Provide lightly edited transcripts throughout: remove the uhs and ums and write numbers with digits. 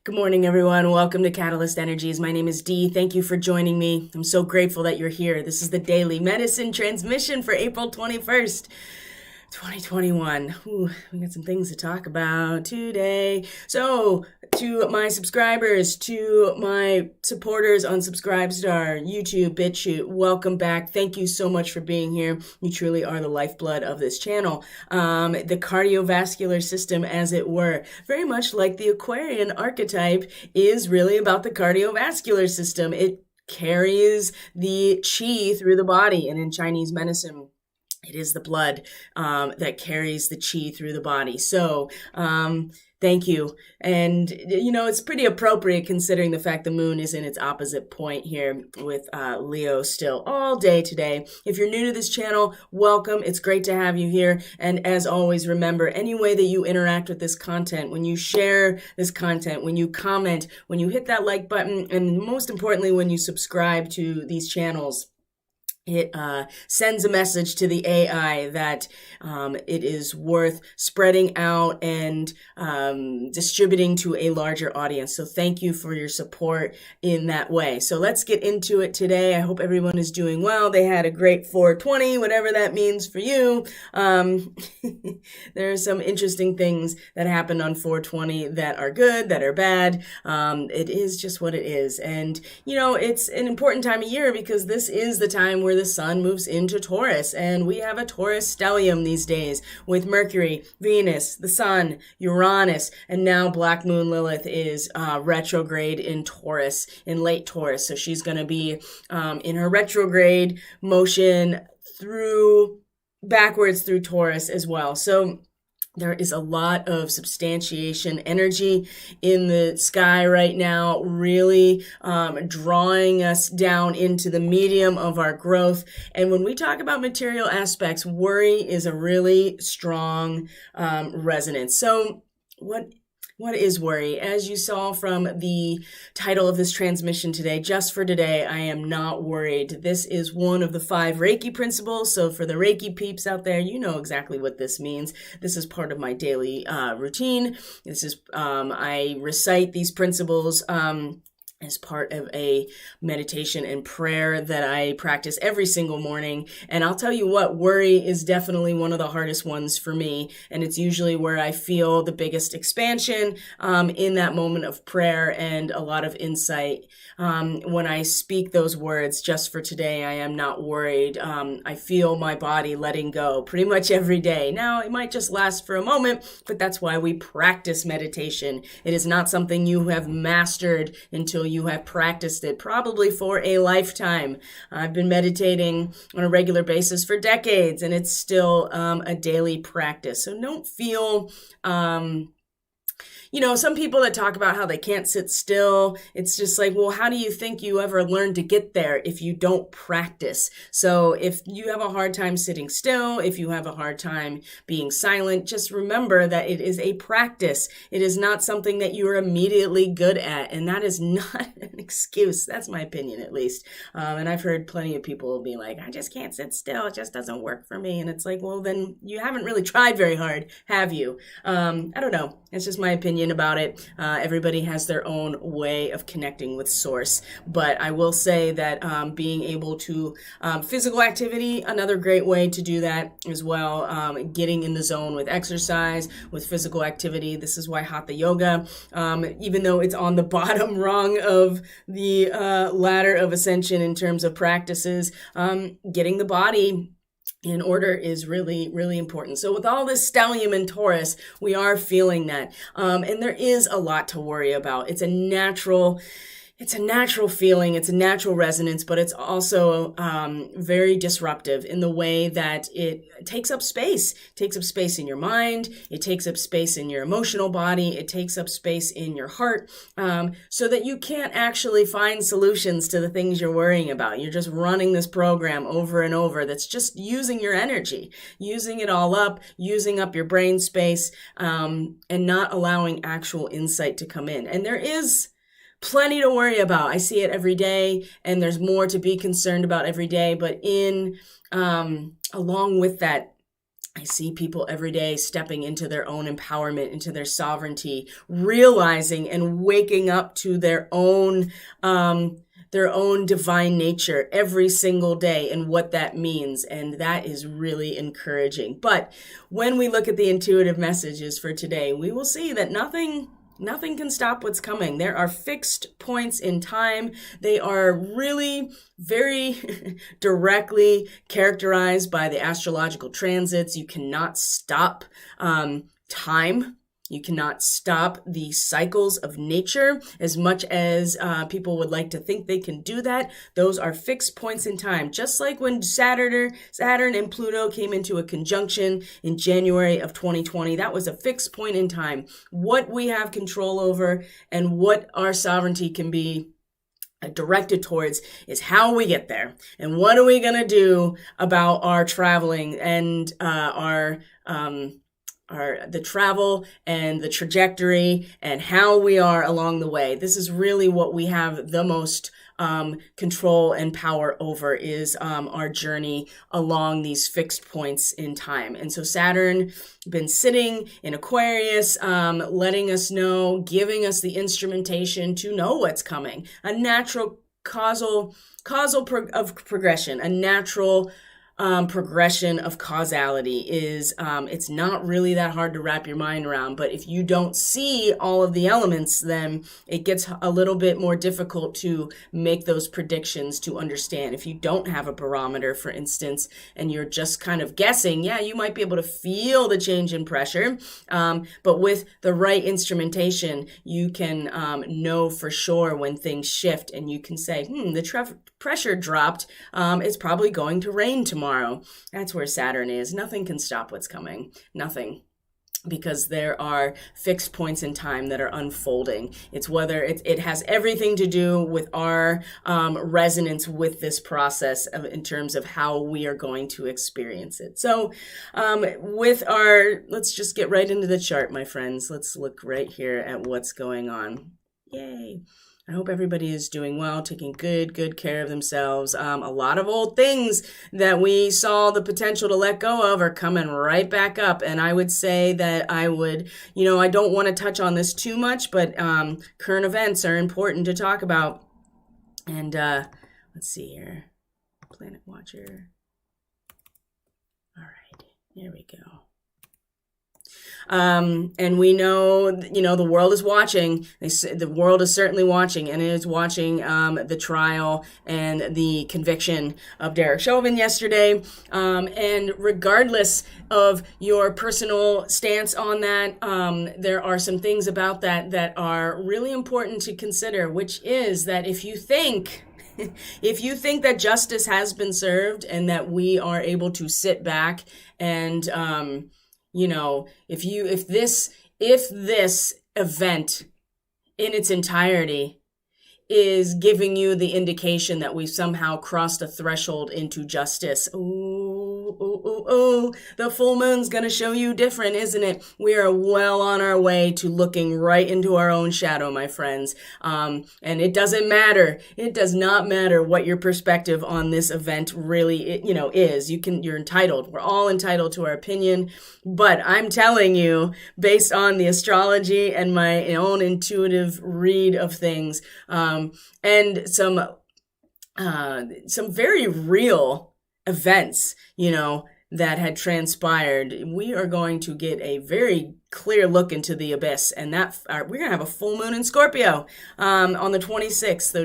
Good morning, everyone. Welcome to Catalyst Energies. My name is Dee. Thank you for joining me. I'm so grateful that you're here. This is the daily medicine transmission for April 21st. 2021. Ooh, we got some things to talk about today. So, to my subscribers, to my supporters on Subscribestar, YouTube, BitChute, welcome back. Thank you so much for being here. You truly are the lifeblood of this channel. The cardiovascular system, as it were, very much like the Aquarian archetype, is really about the cardiovascular system. It carries the qi through the body, and in Chinese medicine, it is the blood that carries the qi through the body. So, thank you. And, it's pretty appropriate considering the fact the moon is in its opposite point here with Leo still all day today. If you're new to this channel, welcome. It's great to have you here. And as always, remember, any way that you interact with this content, when you share this content, when you comment, when you hit that like button, and most importantly, when you subscribe to these channels, it sends a message to the AI that it is worth spreading out and distributing to a larger audience. So thank you for your support in that way. So let's get into it today. I hope everyone is doing well. They had a great 420, whatever that means for you. There are some interesting things that happened on 420 that are good, that are bad. It is just what it is. And, it's an important time of year because this is the time where the sun moves into Taurus, and we have a Taurus stellium these days with Mercury, Venus, the sun, Uranus, and now Black Moon Lilith is retrograde in Taurus, in late Taurus. So she's going to be in her retrograde motion backwards through Taurus as well. So there is a lot of substantiation energy in the sky right now, really drawing us down into the medium of our growth. And when we talk about material aspects, worry is a really strong resonance. So what is worry? As you saw from the title of this transmission today, just for today, I am not worried. This is one of the 5 Reiki principles. So for the Reiki peeps out there, you know exactly what this means. This is part of my daily routine. I recite these principles as part of a meditation and prayer that I practice every single morning. And I'll tell you what, worry is definitely one of the hardest ones for me. And it's usually where I feel the biggest expansion in that moment of prayer and a lot of insight. When I speak those words, just for today, I am not worried. I feel my body letting go pretty much every day. Now, it might just last for a moment, but that's why we practice meditation. It is not something you have mastered until you have practiced it, probably for a lifetime. I've been meditating on a regular basis for decades, and it's still a daily practice. So don't feel some people that talk about how they can't sit still, it's just like, well, how do you think you ever learn to get there if you don't practice? So if you have a hard time sitting still, if you have a hard time being silent, just remember that it is a practice. It is not something that you are immediately good at, and that is not an excuse. That's my opinion, at least. And I've heard plenty of people be like, I just can't sit still. It just doesn't work for me. And it's like, well, then you haven't really tried very hard, have you? I don't know. It's just my opinion about it. Everybody has their own way of connecting with source. But I will say that being able to physical activity, another great way to do that as well. Getting in the zone with exercise, with physical activity. This is why Hatha Yoga, even though it's on the bottom rung of the ladder of ascension in terms of practices, getting the body in order is really, really important. So with all this stellium and Taurus, we are feeling that. And there is a lot to worry about. It's a natural feeling, it's a natural resonance, but it's also very disruptive in the way that it takes up space. It takes up space in your mind, it takes up space in your emotional body, it takes up space in your heart, so that you can't actually find solutions to the things you're worrying about. You're just running this program over and over that's just using your energy, using it all up, using up your brain space, and not allowing actual insight to come in. And there is plenty to worry about. I see it every day, and there's more to be concerned about every day. But along with that, I see people every day stepping into their own empowerment, into their sovereignty, realizing and waking up to their own divine nature every single day and what that means. And that is really encouraging. But when we look at the intuitive messages for today, we will see that nothing can stop what's coming. There are fixed points in time. They are really very directly characterized by the astrological transits. You cannot stop time. You cannot stop the cycles of nature as much as people would like to think they can do that. Those are fixed points in time. Just like when Saturn and Pluto came into a conjunction in January of 2020, that was a fixed point in time. What we have control over and what our sovereignty can be directed towards is how we get there. And what are we going to do about our traveling and the travel and the trajectory and how we are along the way. This is really what we have the most control and power over, is our journey along these fixed points in time. And so Saturn been sitting in Aquarius, letting us know, giving us the instrumentation to know what's coming. A natural causal progression, a natural progression of causality is, it's not really that hard to wrap your mind around, but if you don't see all of the elements, then it gets a little bit more difficult to make those predictions, to understand. If you don't have a barometer, for instance, and you're just kind of guessing, yeah, you might be able to feel the change in pressure, but with the right instrumentation, you can know for sure when things shift, and you can say, the pressure dropped, it's probably going to rain tomorrow. That's where Saturn is. Nothing can stop what's coming. Nothing. Because there are fixed points in time that are unfolding. It's whether it has everything to do with our resonance with this process in terms of how we are going to experience it. So let's just get right into the chart, my friends. Let's look right here at what's going on. Yay. I hope everybody is doing well, taking good care of themselves. A lot of old things that we saw the potential to let go of are coming right back up. And I would say that I don't want to touch on this too much, but current events are important to talk about. And let's see here. Planet Watcher. All right, here we go. And we know, the world is watching. The world is certainly watching, and it is watching the trial and the conviction of Derek Chauvin yesterday. And regardless of your personal stance on that, there are some things about that are really important to consider, which is that if you think that justice has been served and that we are able to sit back and if this event in its entirety is giving you the indication that we've somehow crossed a threshold into justice, the full moon's going to show you different, isn't it? We are well on our way to looking right into our own shadow, my friends. And it doesn't matter. It does not matter what your perspective on this event really, is. You're entitled. We're all entitled to our opinion. But I'm telling you, based on the astrology and my own intuitive read of things, and some very real events, that had transpired, we are going to get a very clear look into the abyss, and that we're going to have a full moon in Scorpio on the 26th. So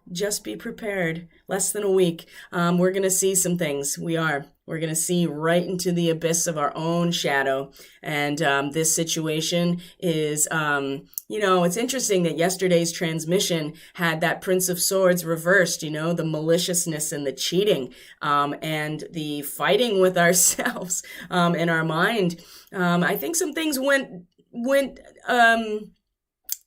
just be prepared. Less than a week. We're going to see some things. We're going to see right into the abyss of our own shadow. And this situation is, it's interesting that yesterday's transmission had that Prince of Swords reversed, the maliciousness and the cheating and the fighting with ourselves in our mind. I think some things went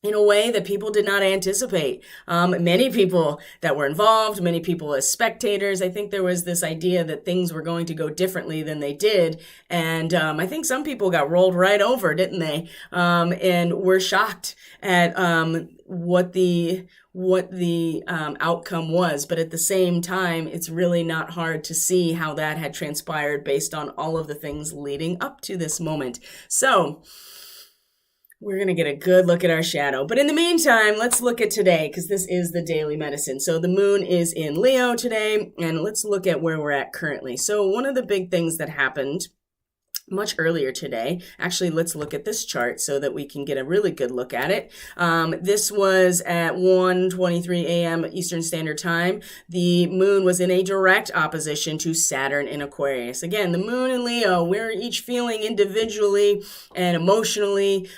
in a way that people did not anticipate. Many people that were involved, many people as spectators, I think there was this idea that things were going to go differently than they did. And I think some people got rolled right over, didn't they? And were shocked at what the outcome was. But at the same time, it's really not hard to see how that had transpired based on all of the things leading up to this moment. So we're going to get a good look at our shadow. But in the meantime, let's look at today, because this is the daily medicine. So the moon is in Leo today, and let's look at where we're at currently. So one of the big things that happened much earlier today. Actually, let's look at this chart so that we can get a really good look at it. This was at 1:23 a.m. Eastern Standard Time. The moon was in a direct opposition to Saturn in Aquarius. Again, the moon in Leo, we're each feeling individually and emotionally,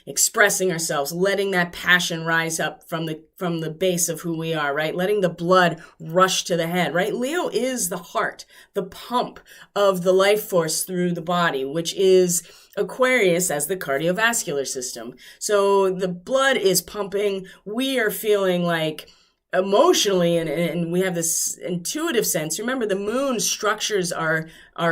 expressing ourselves, letting that passion rise up from the base of who we are, right? Letting the blood rush to the head, right? Leo is the heart, the pump of the life force through the body, which is Aquarius as the cardiovascular system. So the blood is pumping. We are feeling like emotionally, and we have this intuitive sense. Remember, the moon structures our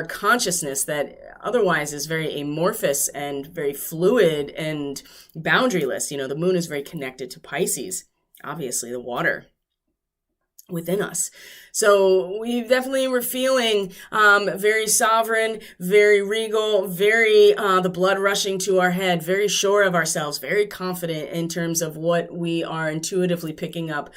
consciousness that otherwise is very amorphous and very fluid and boundaryless. You know, the moon is very connected to Pisces, obviously the water within us. So we definitely were feeling very sovereign, very regal, very the blood rushing to our head, very sure of ourselves, very confident in terms of what we are intuitively picking up.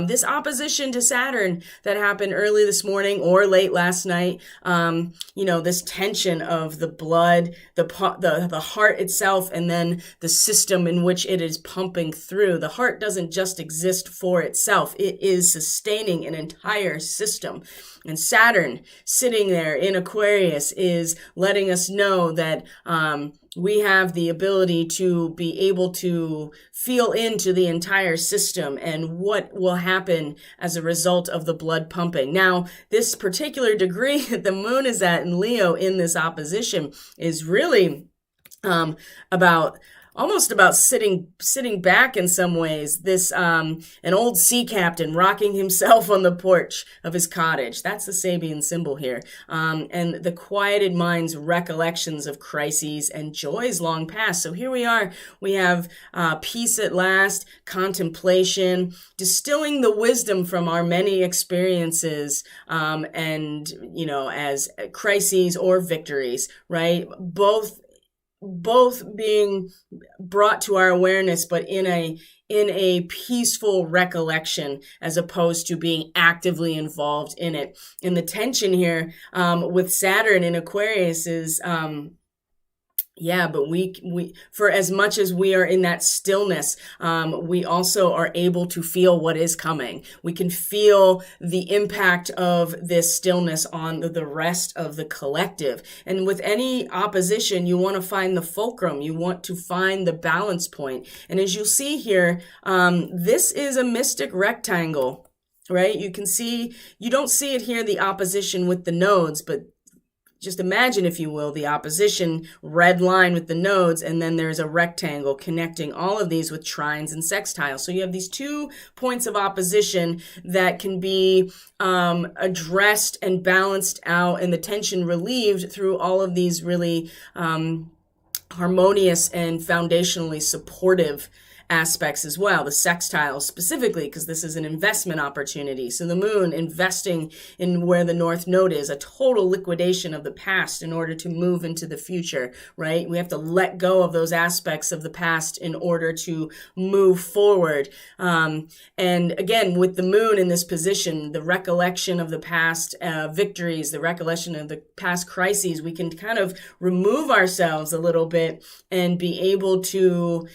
This opposition to Saturn that happened early this morning or late last night, this tension of the blood, the heart itself, and then the system in which it is pumping through. The heart doesn't just exist for itself. It is sustaining an entire system. And Saturn sitting there in Aquarius is letting us know that we have the ability to be able to feel into the entire system and what will happen as a result of the blood pumping. Now, this particular degree that the moon is at in Leo in this opposition is really almost about sitting back in some ways. This an old sea captain rocking himself on the porch of his cottage. That's the Sabian symbol here. And the quieted mind's recollections of crises and joys long past. So here we are. We have peace at last, contemplation, distilling the wisdom from our many experiences, and as crises or victories, right? Both being brought to our awareness, but in a peaceful recollection, as opposed to being actively involved in it. And the tension here with Saturn in Aquarius is but we for as much as we are in that stillness, we also are able to feel what is coming. We can feel the impact of this stillness on the rest of the collective. And with any opposition, you want to find the fulcrum. You want to find the balance point. And as you'll see here, this is a mystic rectangle, right? You don't see it here, the opposition with the nodes, but just imagine, if you will, the opposition red line with the nodes, and then there's a rectangle connecting all of these with trines and sextiles. So you have these 2 points of opposition that can be addressed and balanced out, and the tension relieved through all of these really harmonious and foundationally supportive aspects as well. The sextiles specifically, because this is an investment opportunity. So the moon investing in where the north node is, a total liquidation of the past in order to move into the future, right? We have to let go of those aspects of the past in order to move forward. And again, with the moon in this position, the recollection of the past victories, the recollection of the past crises, we can kind of remove ourselves a little bit and be able to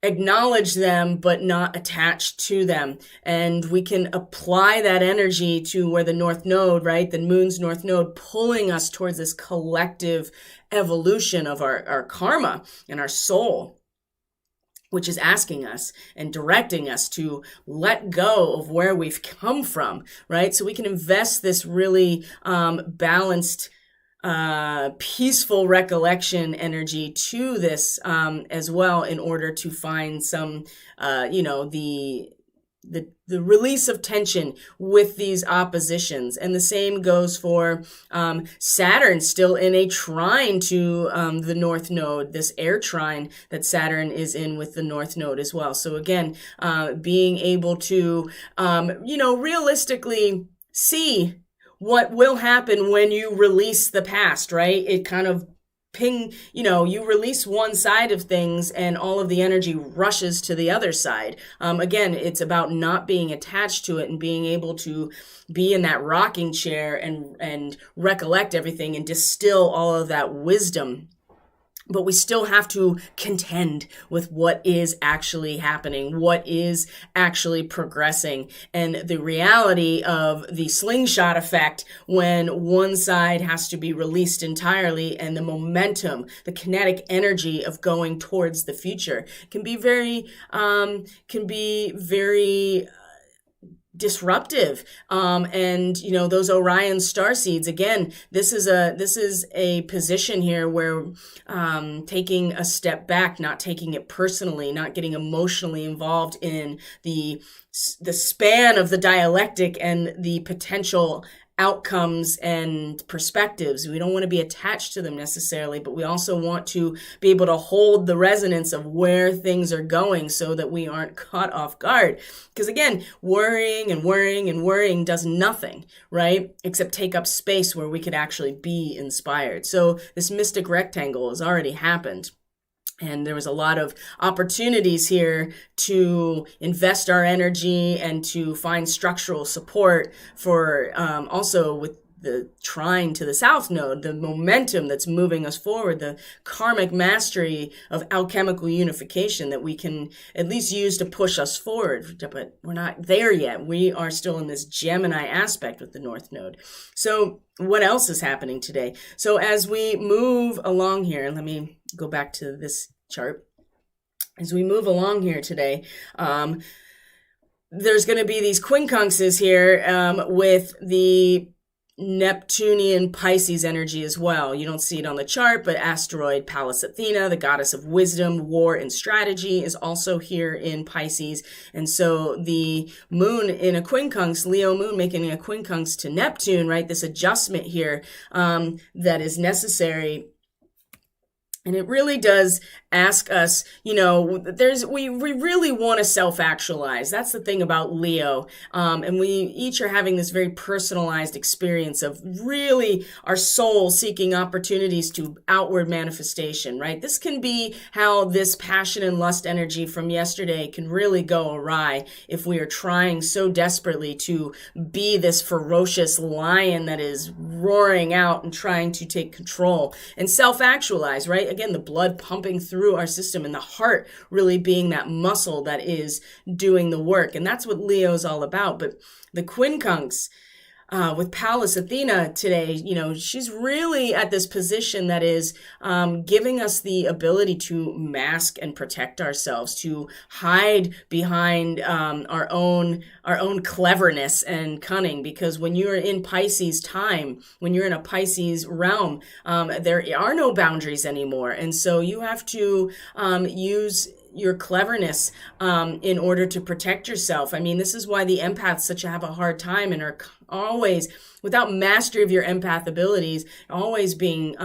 acknowledge them, but not attach to them. And we can apply that energy to where the north node, right? The moon's north node pulling us towards this collective evolution of our karma and our soul, which is asking us and directing us to let go of where we've come from, right? So we can invest this really balanced peaceful recollection energy to this as well, in order to find some, the release of tension with these oppositions. And the same goes for Saturn, still in a trine to the North Node, this air trine that Saturn is in with the North Node as well. So again, being able to, realistically see what will happen when you release the past, right? It kind of you release one side of things and all of the energy rushes to the other side. Again, it's about not being attached to it and being able to be in that rocking chair and recollect everything and distill all of that wisdom. But we still have to contend with what is actually happening, what is actually progressing, and the reality of the slingshot effect when one side has to be released entirely, and the momentum, the kinetic energy of going towards the future can be very disruptive. And those Orion star seeds, again, this is a position here where taking a step back, not taking it personally, not getting emotionally involved in the span of the dialectic and the potential outcomes and perspectives. We don't want to be attached to them necessarily, but we also want to be able to hold the resonance of where things are going so that we aren't caught off guard. Because again, worrying does nothing, right? Except take up space where we could actually be inspired. So this mystic rectangle has already happened. And there was a lot of opportunities here to invest our energy and to find structural support for also with the trine to the South Node, the momentum that's moving us forward, the karmic mastery of alchemical unification that we can at least use to push us forward. But we're not there yet. We are still in this Gemini aspect with the North Node. So what else is happening today? So as we move along here, let me go back to this chart. As we move along here today, there's going to be these quincunxes here with the Neptunian Pisces energy as well. You don't see it on the chart, but asteroid Pallas Athena, the goddess of wisdom, war, and strategy, is also here in Pisces. And so the moon in a quincunx, Leo moon making a quincunx to Neptune, right? This adjustment here that is necessary. And it really does ask us, we really want to self-actualize. That's the thing about Leo. And we each are having this very personalized experience of really our soul seeking opportunities to outward manifestation, right? This can be how this passion and lust energy from yesterday can really go awry if we are trying so desperately to be this ferocious lion that is roaring out and trying to take control and self-actualize, right? Again, the blood pumping through our system and the heart really being that muscle that is doing the work. And that's what Leo's all about. But the quincunx with Pallas Athena today, she's really at this position that is giving us the ability to mask and protect ourselves, to hide behind our own cleverness and cunning. Because when you're in Pisces time, when you're in a Pisces realm, there are no boundaries anymore. And so you have to use your cleverness in order to protect yourself. I mean, this is why the empaths have a hard time and are always, without mastery of your empath abilities, always being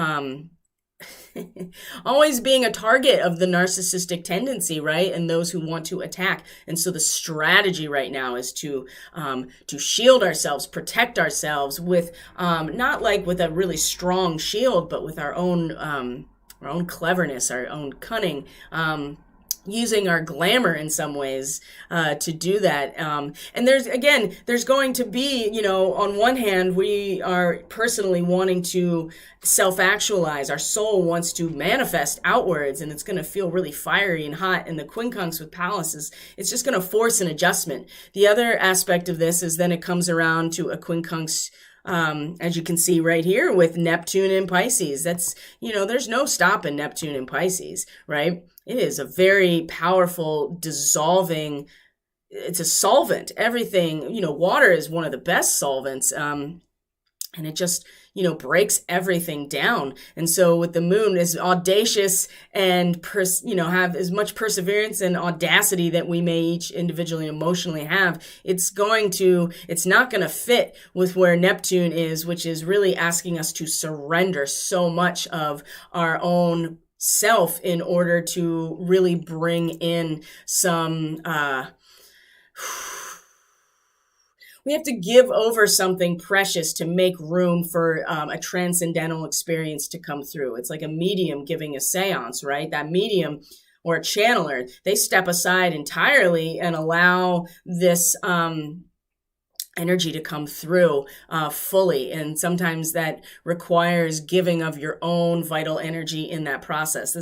always being a target of the narcissistic tendency, right? And those who want to attack. And so the strategy right now is to shield ourselves, protect ourselves with not like with a really strong shield, but with our own cleverness, our own cunning. Using our glamour in some ways to do that. And there's going to be, on one hand, we are personally wanting to self-actualize. Our soul wants to manifest outwards, and it's going to feel really fiery and hot. And the quincunx with Pallas it's just going to force an adjustment. The other aspect of this is then it comes around to a quincunx as you can see right here with Neptune and Pisces. That's, there's no stopping Neptune and Pisces, right? It is a very powerful dissolving, it's a solvent. Everything, water is one of the best solvents. And it just, breaks everything down. And so with the moon, as audacious and, have as much perseverance and audacity that we may each individually emotionally have, it's not going to fit with where Neptune is, which is really asking us to surrender so much of our own self in order to really bring in some, we have to give over something precious to make room for a transcendental experience to come through. It's like a medium giving a seance, right? That medium or a channeler, they step aside entirely and allow this energy to come through fully. And sometimes that requires giving of your own vital energy in that process.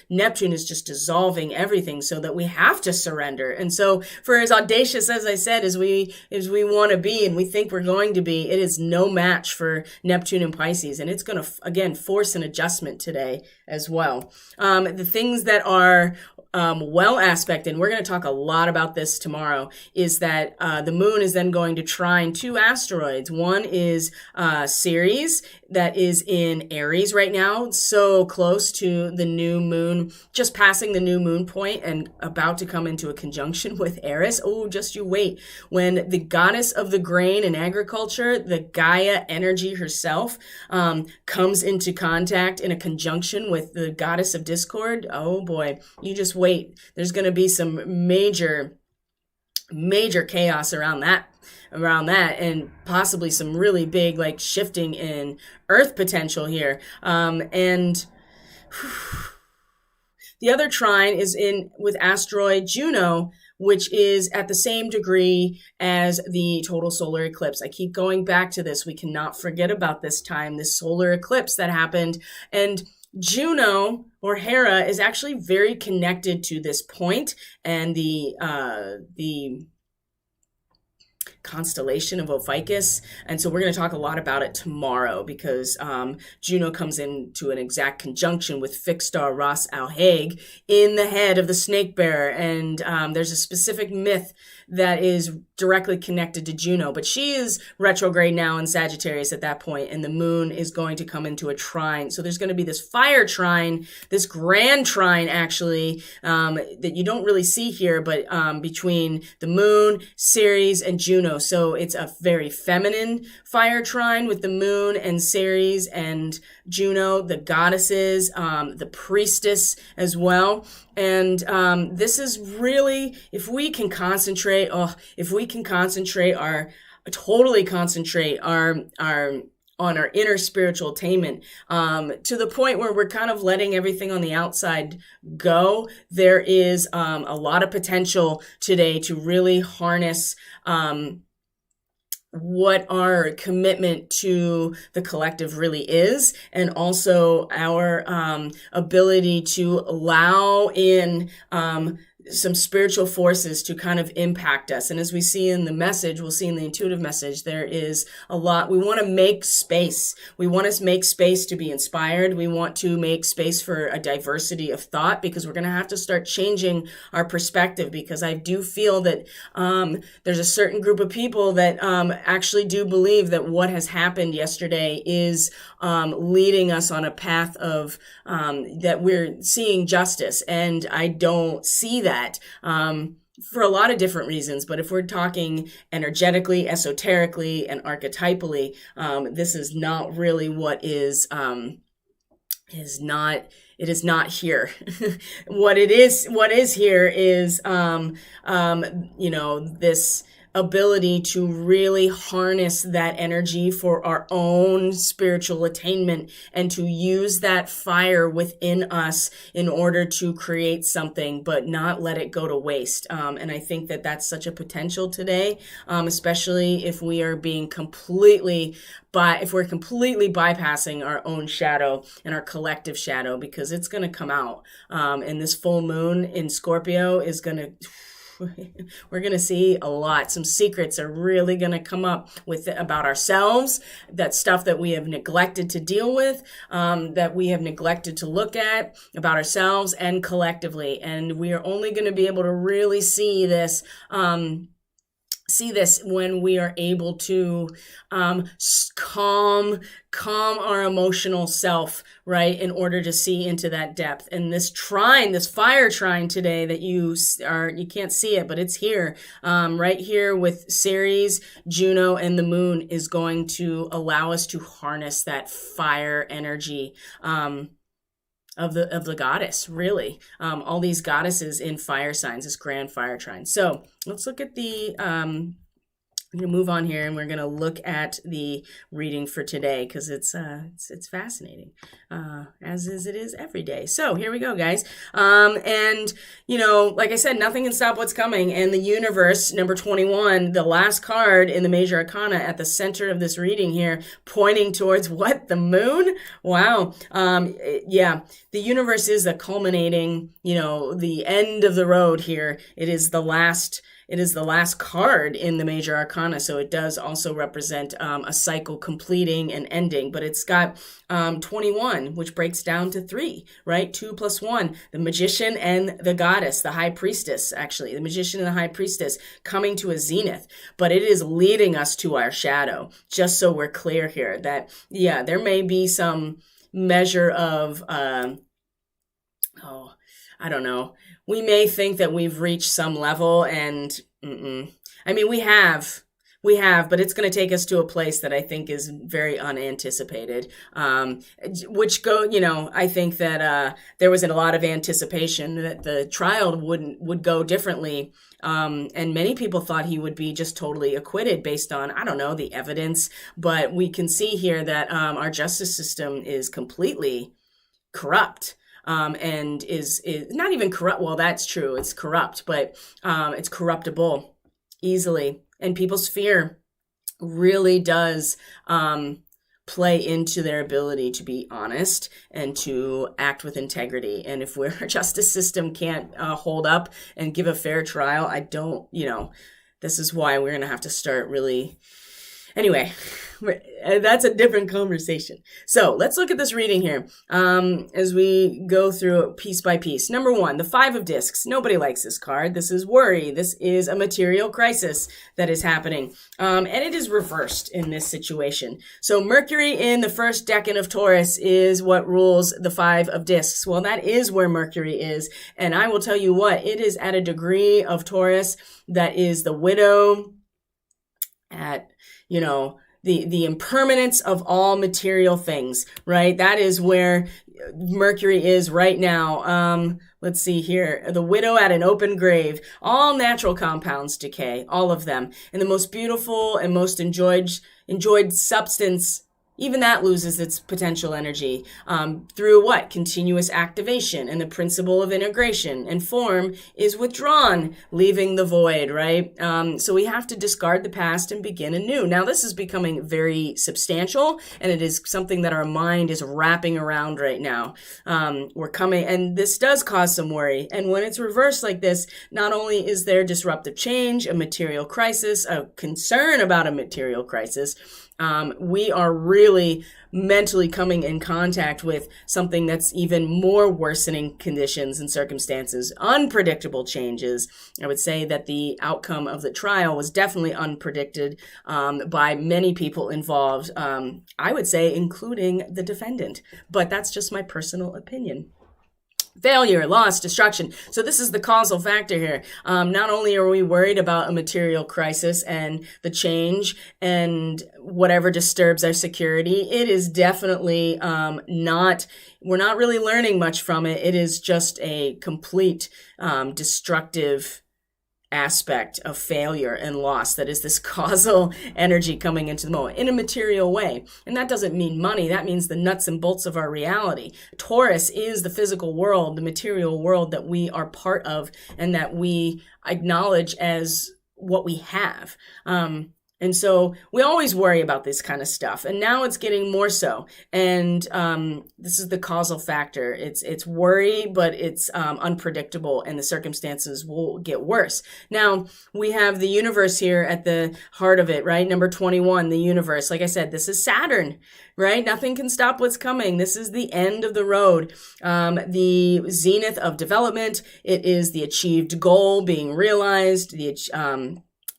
Neptune is just dissolving everything so that we have to surrender. And so for as audacious, as I said, as we want to be and we think we're going to be, it is no match for Neptune and Pisces. And it's going to, again, force an adjustment today as well. The things that are well aspect, and we're going to talk a lot about this tomorrow, is that the moon is then going to trine two asteroids. One is Ceres, that is in Aries right now, so close to the new moon, just passing the new moon point and about to come into a conjunction with Eris. Oh, just you wait. When the goddess of the grain and agriculture, the Gaia energy herself, comes into contact in a conjunction with the goddess of discord, oh boy, you just wait. There's going to be some major chaos around that, and possibly some really big shifting in earth potential here. And the other trine is in with asteroid Juno, which is at the same degree as the total solar eclipse. I keep going back to this. We cannot forget about this solar eclipse that happened. And Juno, or Hera, is actually very connected to this point and the constellation of Ophiuchus. And so we're going to talk a lot about it tomorrow because Juno comes into an exact conjunction with fixed star Ras Al Hague in the head of the snake bearer. And there's a specific myth that is directly connected to Juno, but she is retrograde now in Sagittarius at that point, and the moon is going to come into a trine. So there's going to be this fire trine, this grand trine actually, that you don't really see here, but between the moon, Ceres, and Juno. So it's a very feminine fire trine with the moon and Ceres and Juno, the goddesses, the priestess as well. And this is really, if we can concentrate on our inner spiritual attainment, to the point where we're kind of letting everything on the outside go, there is a lot of potential today to really harness what our commitment to the collective really is, and also our ability to allow in some spiritual forces to kind of impact us. And as we see in the message, we'll see in the intuitive message, there is a lot. We want to make space. We want to make space to be inspired. We want to make space for a diversity of thought, because we're going to have to start changing our perspective, because I do feel that there's a certain group of people that actually do believe that what has happened yesterday is leading us on a path of that we're seeing justice. And I don't see that for a lot of different reasons. But if we're talking energetically, esoterically, and archetypally, this is not really what it is not here. What is here is, this ability to really harness that energy for our own spiritual attainment, and to use that fire within us in order to create something, but not let it go to waste. And I think that that's such a potential today, especially if we are being if we're completely bypassing our own shadow and our collective shadow, because it's going to come out. And this full moon in Scorpio is going to, we're going to see a lot. Some secrets are really going to come up about ourselves, that stuff that we have neglected to deal with, that we have neglected to look at about ourselves and collectively. And we are only going to be able to really see this see this when we are able to calm our emotional self, right, in order to see into that depth. And this trine, this fire trine today that you can't see it, but it's here, right here with Ceres, Juno, and the moon, is going to allow us to harness that fire energy of the goddess, really. All these goddesses in fire signs, this grand fire trine. So let's look at the I'm going to move on here, and we're going to look at the reading for today, because it's fascinating, as it is every day. So here we go, guys. And like I said, nothing can stop what's coming. And the universe, number 21, the last card in the major arcana at the center of this reading here, pointing towards what? The moon? Wow. Yeah, the universe is the culminating, the end of the road here. It is the last card in the major arcana, so it does also represent a cycle completing and ending, but it's got 21, which breaks down to 3, right? 2 plus 1, the magician and the goddess, the high priestess, actually, the magician and the high priestess coming to a zenith, but it is leading us to our shadow, just so we're clear here that, yeah, there may be some measure of, I don't know, we may think that we've reached some level, and I mean, we have, but it's going to take us to a place that I think is very unanticipated, I think that there was a lot of anticipation that the trial would go differently, and many people thought he would be just totally acquitted based on, I don't know, the evidence, but we can see here that our justice system is completely corrupt. And is not even corrupt. Well, that's true. It's corrupt, but it's corruptible easily. And people's fear really does play into their ability to be honest and to act with integrity. And if our justice system can't hold up and give a fair trial, this is why we're going to have to start really... Anyway, that's a different conversation. So let's look at this reading here as we go through it piece by piece. Number 1, the 5 of discs. Nobody likes this card. This is worry. This is a material crisis that is happening. And it is reversed in this situation. So Mercury in the first decan of Taurus is what rules the 5 of discs. Well, that is where Mercury is. And I will tell you what, it is at a degree of Taurus that is the widow at... the impermanence of all material things, right? That is where Mercury is right now. Let's see here. The widow at an open grave. All natural compounds decay, all of them. And the most beautiful and most enjoyed substance, even that loses its potential energy through what? Continuous activation, and the principle of integration and form is withdrawn, leaving the void, right? So we have to discard the past and begin anew. Now, this is becoming very substantial, and it is something that our mind is wrapping around right now. We're coming, and this does cause some worry. And when it's reversed like this, not only is there disruptive change, a material crisis, a concern about a material crisis, we are really mentally coming in contact with something that's even more worsening conditions and circumstances, unpredictable changes. I would say that the outcome of the trial was definitely unpredicted by many people involved, I would say including the defendant. But that's just my personal opinion. Failure, loss, destruction. So this is the causal factor here. Not only are we worried about a material crisis and the change and whatever disturbs our security, it is definitely we're not really learning much from it. It is just a complete destructive aspect of failure and loss that is this causal energy coming into the moment in a material way. And that doesn't mean money. That means the nuts and bolts of our reality. Taurus is the physical world, the material world that we are part of and that we acknowledge as what we have. And so we always worry about this kind of stuff. And now it's getting more so. And this is the causal factor. It's worry, but it's unpredictable, and the circumstances will get worse. Now, we have the universe here at the heart of it, right? Number 21, the universe. Like I said, this is Saturn, right? Nothing can stop what's coming. This is the end of the road. The zenith of development. It is the achieved goal being realized,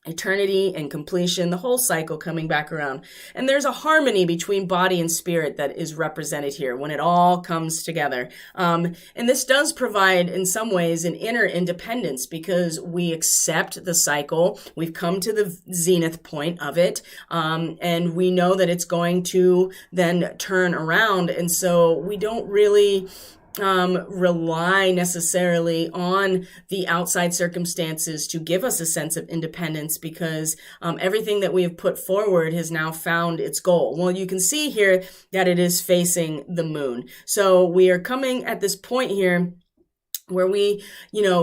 eternity and completion, the whole cycle coming back around. And there's a harmony between body and spirit that is represented here when it all comes together. And this does provide, in some ways, an inner independence because we accept the cycle. We've come to the zenith point of it. And we know that it's going to then turn around. And so we don't really rely necessarily on the outside circumstances to give us a sense of independence because everything that we have put forward has now found its goal. Well, you can see here that it is facing the moon. So we are coming at this point here where we,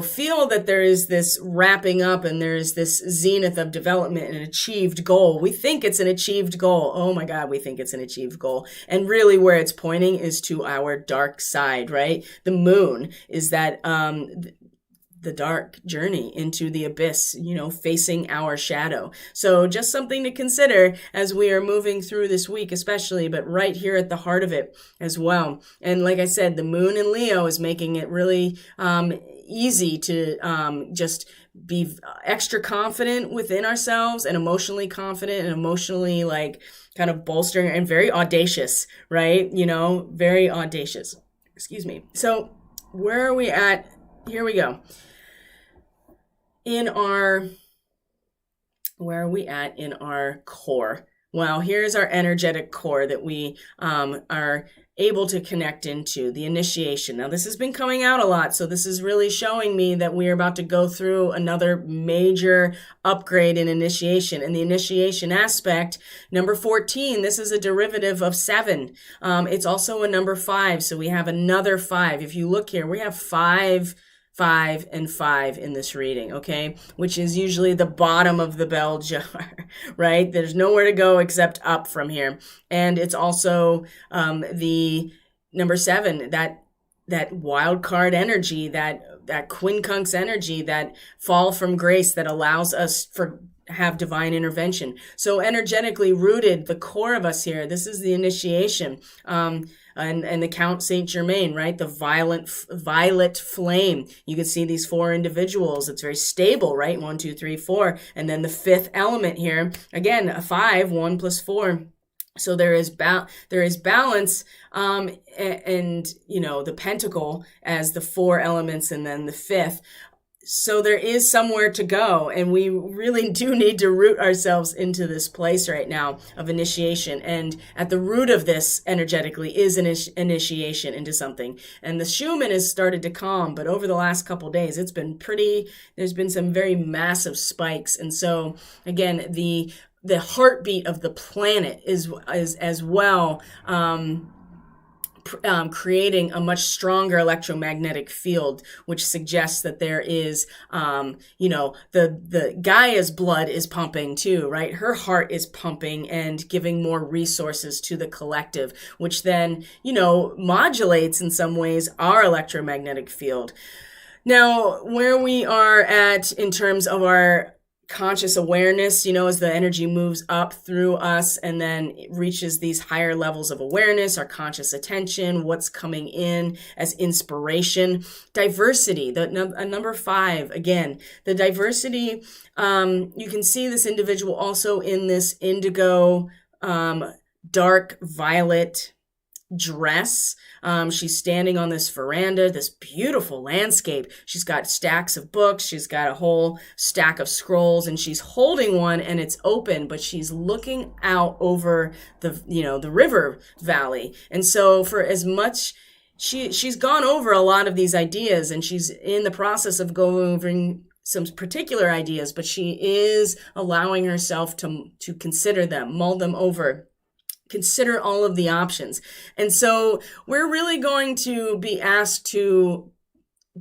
feel that there is this wrapping up and there is this zenith of development and an achieved goal. We think it's an achieved goal. Oh my God, we think it's an achieved goal. And really where it's pointing is to our dark side, right? The moon is that, the dark journey into the abyss, facing our shadow. So just something to consider as we are moving through this week, especially, but right here at the heart of it as well. And like I said, the moon in Leo is making it really easy to just be extra confident within ourselves and emotionally confident and emotionally kind of bolstering and very audacious, right? Very audacious. Excuse me. So where are we at? Here we go. Where are we at in our core? Well, here's our energetic core that we are able to connect into, the initiation. Now, this has been coming out a lot, so this is really showing me that we are about to go through another major upgrade in initiation. And the initiation aspect, number 14, this is a derivative of 7. It's also a number 5, so we have another 5. If you look here, we have 5, and 5 in this reading, okay? Which is usually the bottom of the bell jar, right? There's nowhere to go except up from here. And it's also the number 7, that wild card energy, that quincunx energy, that fall from grace that allows us have divine intervention. So energetically rooted, the core of us here, this is the initiation. And the Count Saint Germain, right? The violet flame. You can see these 4 individuals. It's very stable, right? 1, 2, 3, 4. And then the 5th element here, again, a 5, 1 plus 4. So there is balance, and the pentacle as the 4 elements and then the 5th. So there is somewhere to go, and we really do need to root ourselves into this place right now of initiation. And at the root of this energetically is an initiation into something. And the Schumann has started to calm, but over the last couple of days, there's been some very massive spikes. And so again, the heartbeat of the planet is as well, creating a much stronger electromagnetic field, which suggests that there is, the Gaia's blood is pumping too, right? Her heart is pumping and giving more resources to the collective, which then, modulates in some ways our electromagnetic field. Now, where we are at in terms of our conscious awareness, as the energy moves up through us and then it reaches these higher levels of awareness, our conscious attention, what's coming in as inspiration, diversity, number 5, again, the diversity, you can see this individual also in this indigo, dark violet dress. She's standing on this veranda, this beautiful landscape. She's got stacks of books. She's got a whole stack of scrolls, and she's holding one and it's open, but she's looking out over the river valley. And so for as much she's gone over a lot of these ideas, and she's in the process of going over some particular ideas, but she is allowing herself to consider them, mull them over, consider all of the options. And so we're really going to be asked to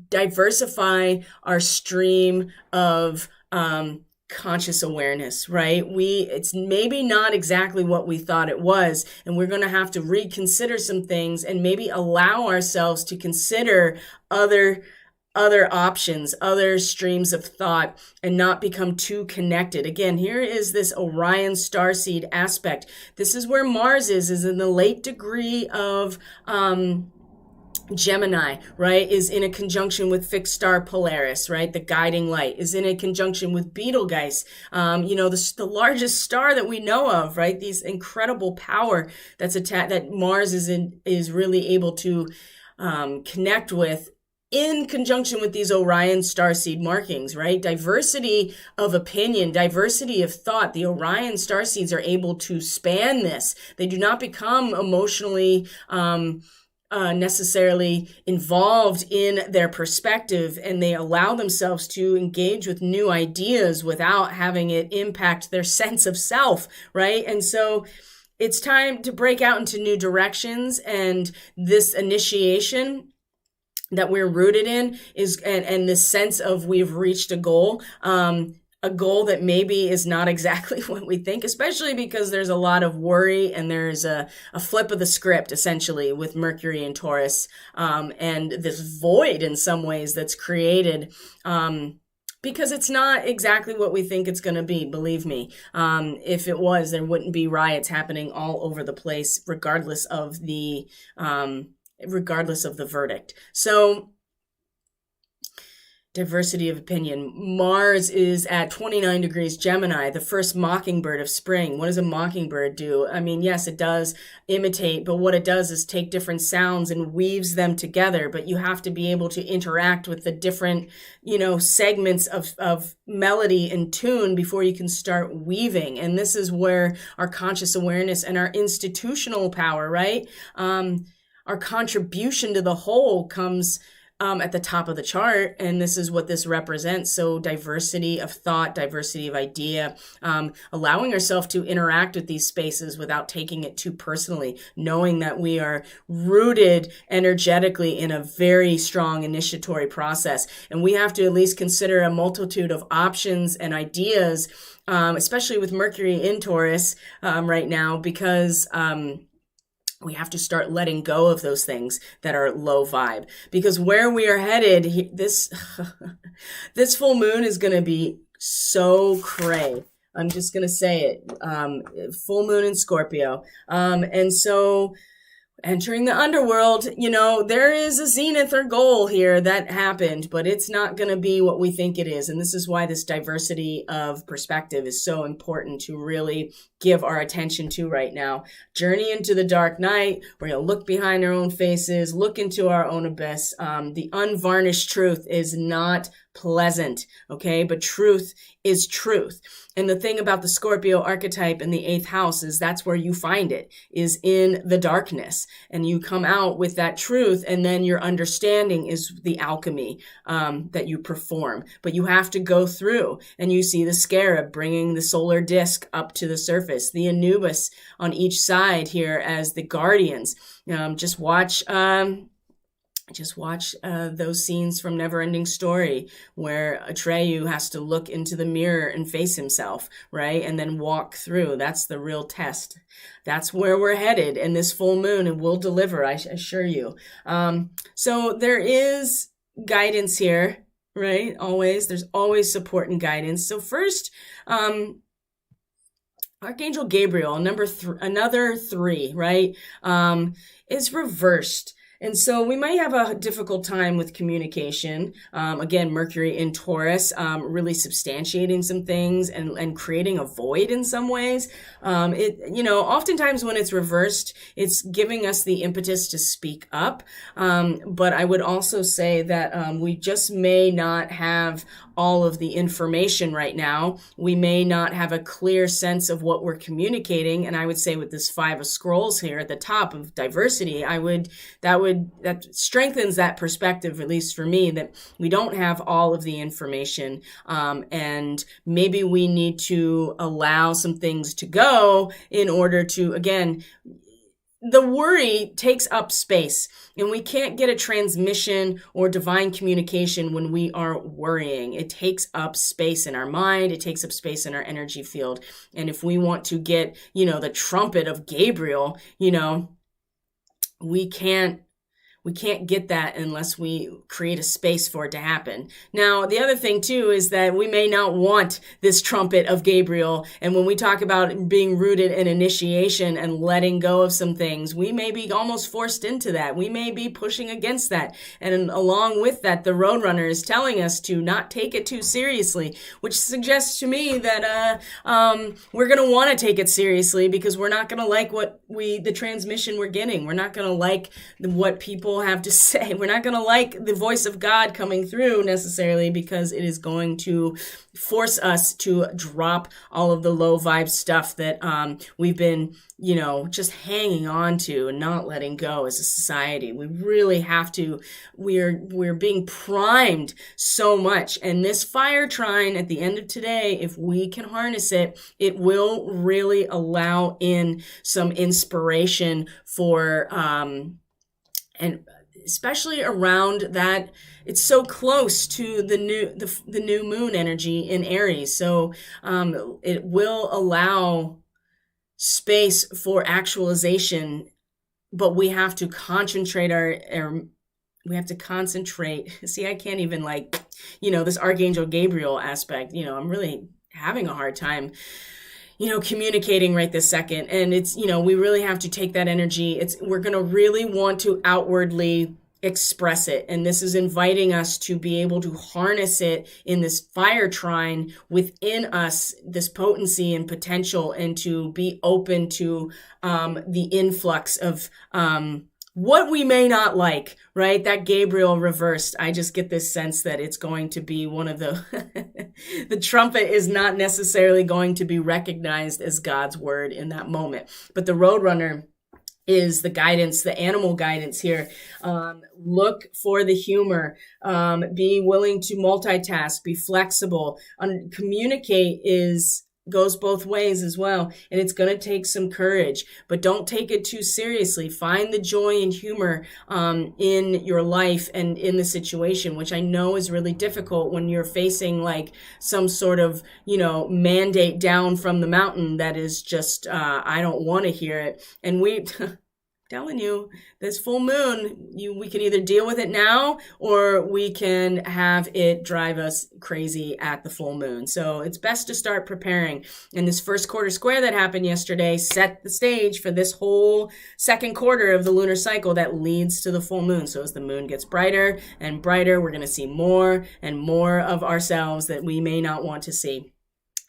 diversify our stream of conscious awareness, right? It's maybe not exactly what we thought it was, and we're going to have to reconsider some things and maybe allow ourselves to consider other options, other streams of thought, and not become too connected. Again, here is this Orion starseed aspect. This is where Mars is in the late degree of Gemini, right, is in a conjunction with fixed star Polaris, right? The guiding light is in a conjunction with Betelgeuse, the largest star that we know of, right? These incredible power that Mars is really able to connect with in conjunction with these Orion starseed markings, right? Diversity of opinion, diversity of thought. The Orion starseeds are able to span this. They do not become emotionally necessarily involved in their perspective, and they allow themselves to engage with new ideas without having it impact their sense of self, right? And so it's time to break out into new directions, and this initiation that we're rooted in is, and this sense of we've reached a goal that maybe is not exactly what we think, especially because there's a lot of worry and there's a flip of the script, essentially, with Mercury and Taurus, and this void in some ways that's created, because it's not exactly what we think it's going to be, believe me. If it was, there wouldn't be riots happening all over the place, regardless of the verdict. So, diversity of opinion. Mars is at 29 degrees Gemini, the first mockingbird of spring. What does a mockingbird do? I mean, yes, it does imitate, but what it does is take different sounds and weaves them together. But you have to be able to interact with the different, segments of melody and tune before you can start weaving. And this is where our conscious awareness and our institutional power, right? Our contribution to the whole comes at the top of the chart, and this is what this represents. So diversity of thought, diversity of idea, allowing ourselves to interact with these spaces without taking it too personally, knowing that we are rooted energetically in a very strong initiatory process. And we have to at least consider a multitude of options and ideas, especially with Mercury in Taurus right now, because we have to start letting go of those things that are low vibe, because where we are headed, this full moon is going to be so cray. I'm just going to say it. Full moon in Scorpio. And so entering the underworld, there is a zenith or goal here that happened, but it's not going to be what we think it is. And this is why this diversity of perspective is so important to really give our attention to right now. Journey into the dark night. We're going to look behind our own faces, look into our own abyss. The unvarnished truth is not pleasant, okay? But truth is truth. And the thing about the Scorpio archetype in the 8th house is that's where you find it, is in the darkness. And you come out with that truth, and then your understanding is the alchemy that you perform. But you have to go through, and you see the scarab bringing the solar disk up to the surface, the Anubis on each side here as the guardians. Just watch those scenes from Neverending Story where Atreyu has to look into the mirror and face himself, right? And then walk through. That's the real test. That's where we're headed. And this full moon, it will deliver, I assure you. So there is guidance here, right? There's always support and guidance. So first, Archangel Gabriel, another 3, right? Is reversed. And so we might have a difficult time with communication. Again, Mercury in Taurus, really substantiating some things and creating a void in some ways. Oftentimes when it's reversed, it's giving us the impetus to speak up. But I would also say that we just may not have all of the information right now. We may not have a clear sense of what we're communicating. And I would say with this 5 of Scrolls here at the top of diversity, that strengthens that perspective, at least for me, that we don't have all of the information. And maybe we need to allow some things to go in order to, again, the worry takes up space, and we can't get a transmission or divine communication when we are worrying. It takes up space in our mind. It takes up space in our energy field. And if we want to get, the trumpet of Gabriel, we can't We can't get that unless we create a space for it to happen. Now, the other thing too is that we may not want this trumpet of Gabriel. And when we talk about being rooted in initiation and letting go of some things, we may be almost forced into that. We may be pushing against that. And along with that, the Roadrunner is telling us to not take it too seriously, which suggests to me that we're going to want to take it seriously, because we're not going to like the transmission we're getting. We're not going to like what people have to say. We're not going to like the voice of God coming through necessarily, because it is going to force us to drop all of the low vibe stuff that we've been, just hanging on to and not letting go as a society. We really have to. We're being primed so much. And this fire trine at the end of today, if we can harness it, it will really allow in some inspiration for and especially around that. It's so close to the new moon energy in Aries. So it will allow space for actualization, but we have to concentrate See, I can't even this Archangel Gabriel aspect, I'm really having a hard time communicating right this second. And it's, we really have to take that energy. We're going to really want to outwardly express it. And this is inviting us to be able to harness it in this fire trine within us, this potency and potential, and to be open to the influx of what we may not like, right? That Gabriel reversed. I just get this sense that it's going to be one of the, the trumpet is not necessarily going to be recognized as God's word in that moment. But the Roadrunner is the guidance, the animal guidance here. Look for the humor, be willing to multitask, be flexible, communicate goes both ways as well. And it's going to take some courage, but don't take it too seriously. Find the joy and humor in your life and in the situation, which I know is really difficult when you're facing some sort of, mandate down from the mountain that is just, I don't want to hear it. And telling you, this full moon, we can either deal with it now, or we can have it drive us crazy at the full moon. So it's best to start preparing. And this first quarter square that happened yesterday set the stage for this whole second quarter of the lunar cycle that leads to the full moon. So as the moon gets brighter and brighter, we're going to see more and more of ourselves that we may not want to see.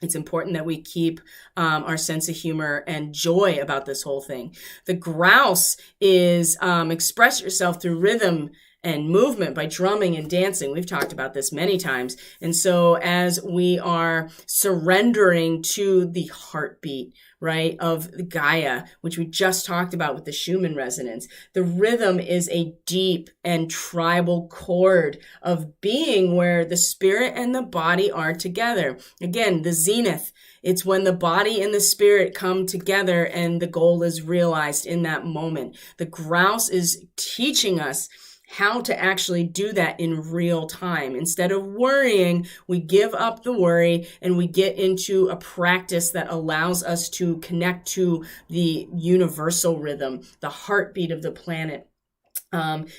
It's important that we keep our sense of humor and joy about this whole thing. The grouse is express yourself through rhythm and movement by drumming and dancing. We've talked about this many times. And so as we are surrendering to the heartbeat, right, of Gaia, which we just talked about with the Schumann resonance, the rhythm is a deep and tribal chord of being where the spirit and the body are together. Again, the zenith. It's when the body and the spirit come together and the goal is realized in that moment. The grouse is teaching us how to actually do that in real time. Instead of worrying, we give up the worry and we get into a practice that allows us to connect to the universal rhythm, the heartbeat of the planet.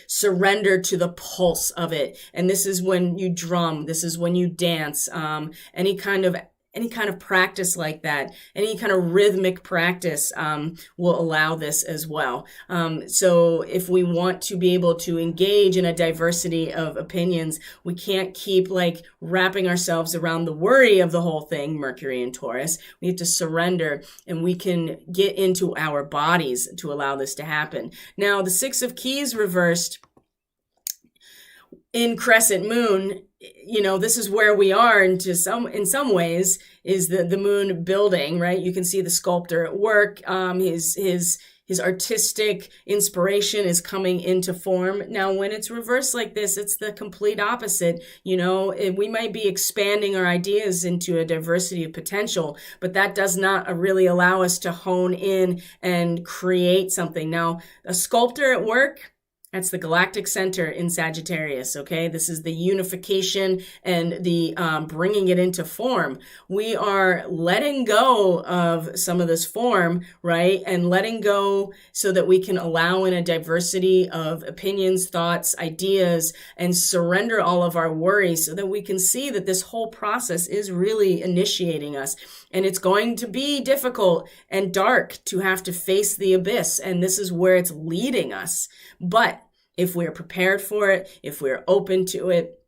Surrender to the pulse of it. And this is when you drum. This is when you dance. Any kind of practice like that, any kind of rhythmic practice will allow this as well. So if we want to be able to engage in a diversity of opinions, we can't keep wrapping ourselves around the worry of the whole thing, Mercury and Taurus. We have to surrender, and we can get into our bodies to allow this to happen. Now, the Six of Keys reversed in crescent moon, this is where we are in some ways, is the moon building, right? You can see the sculptor at work. His artistic inspiration is coming into form. Now, when it's reversed like this, it's the complete opposite. We might be expanding our ideas into a diversity of potential, but that does not really allow us to hone in and create something. Now, a sculptor at work, That's the galactic center in Sagittarius, okay? This is the unification and the bringing it into form. We are letting go of some of this form, right? And letting go so that we can allow in a diversity of opinions, thoughts, ideas, and surrender all of our worries so that we can see that this whole process is really initiating us. And it's going to be difficult and dark to have to face the abyss. And this is where it's leading us. But if we're prepared for it, if we're open to it,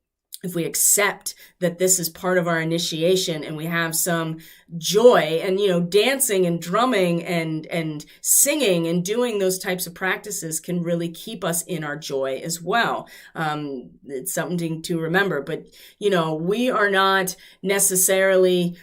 if we accept that this is part of our initiation and we have some joy and, dancing and drumming and singing and doing those types of practices can really keep us in our joy as well. It's something to remember, but, we are not necessarily,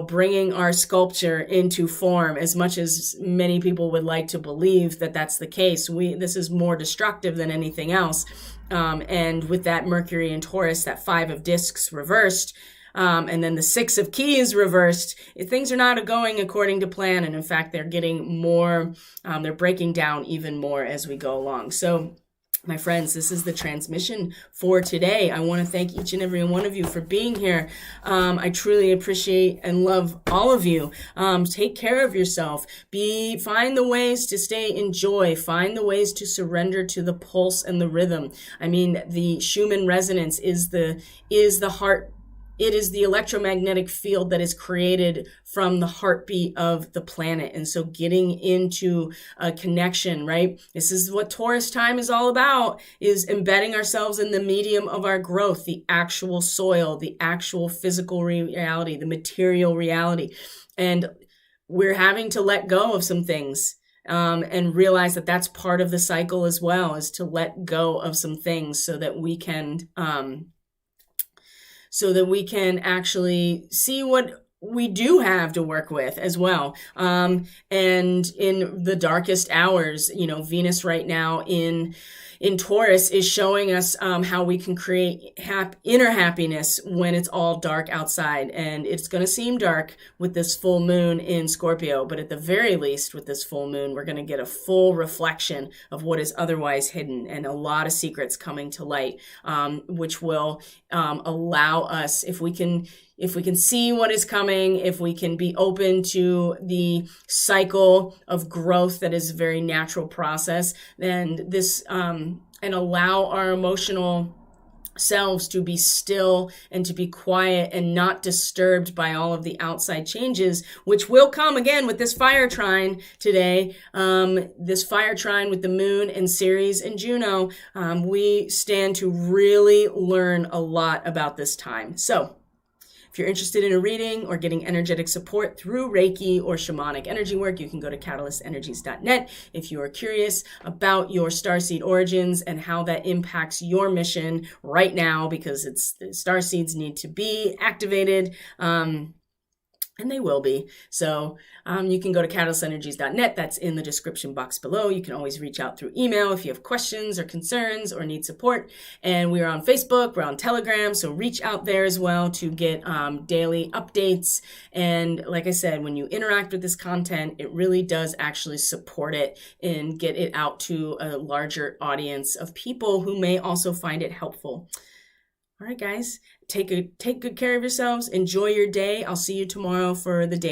bringing our sculpture into form as much as many people would like to believe that that's the case. This is more destructive than anything else. And with that Mercury and Taurus, that 5 of discs reversed, and then the 6 of keys reversed, things are not going according to plan. And in fact, they're getting more, they're breaking down even more as we go along. So my friends, this is the transmission for today. I want to thank each and every one of you for being here. I truly appreciate and love all of you. Take care of yourself. Find the ways to stay in joy. Find the ways to surrender to the pulse and the rhythm. I mean, the Schumann resonance is the heart. It is the electromagnetic field that is created from the heartbeat of the planet. And so getting into a connection, right? This is what Taurus time is all about, is embedding ourselves in the medium of our growth, the actual soil, the actual physical reality, the material reality. And we're having to let go of some things. And realize that that's part of the cycle as well, is to let go of some things so that we can actually see what we do have to work with as well. And in the darkest hours, Venus right now in Taurus is showing us how we can create inner happiness when it's all dark outside. And it's going to seem dark with this full moon in Scorpio, but at the very least with this full moon, we're going to get a full reflection of what is otherwise hidden and a lot of secrets coming to light, which will allow us, if we can see what is coming, if we can be open to the cycle of growth that is a very natural process, then this, and allow our emotional selves to be still and to be quiet and not disturbed by all of the outside changes, which will come again with this fire trine today. This fire trine with the moon and Ceres and Juno, we stand to really learn a lot about this time. So if you're interested in a reading or getting energetic support through Reiki or shamanic energy work, you can go to catalystenergies.net. If you are curious about your starseed origins and how that impacts your mission right now, because the starseeds need to be activated, and they will be. So you can go to catalystenergies.net. That's in the description box below. You can always reach out through email if you have questions or concerns or need support. And we are on Facebook. We're on Telegram. So reach out there as well to get daily updates. And like I said, when you interact with this content, it really does actually support it and get it out to a larger audience of people who may also find it helpful. All right, guys, take good care of yourselves. Enjoy your day. I'll see you tomorrow for the day.